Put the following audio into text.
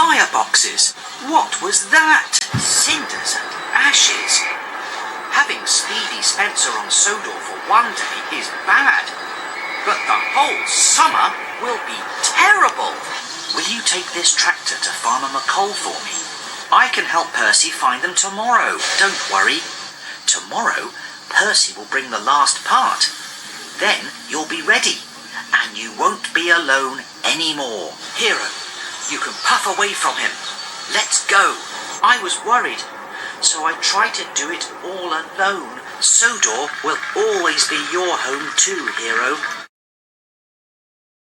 Fireboxes! What was that? Cinders and ashes. Having Speedy Spencer on Sodor for one day is bad, but the whole summer will be terrible. Will you take this tractor to Farmer McColl for me? I can help Percy find them tomorrow. Don't worry. Tomorrow, Percy will bring the last part. Then you'll be ready, and you won't be alone anymore. Hero, you can puff away from him. Let's go. I was worried, so I tried to do it all alone. Sodor will always be your home too, Hero.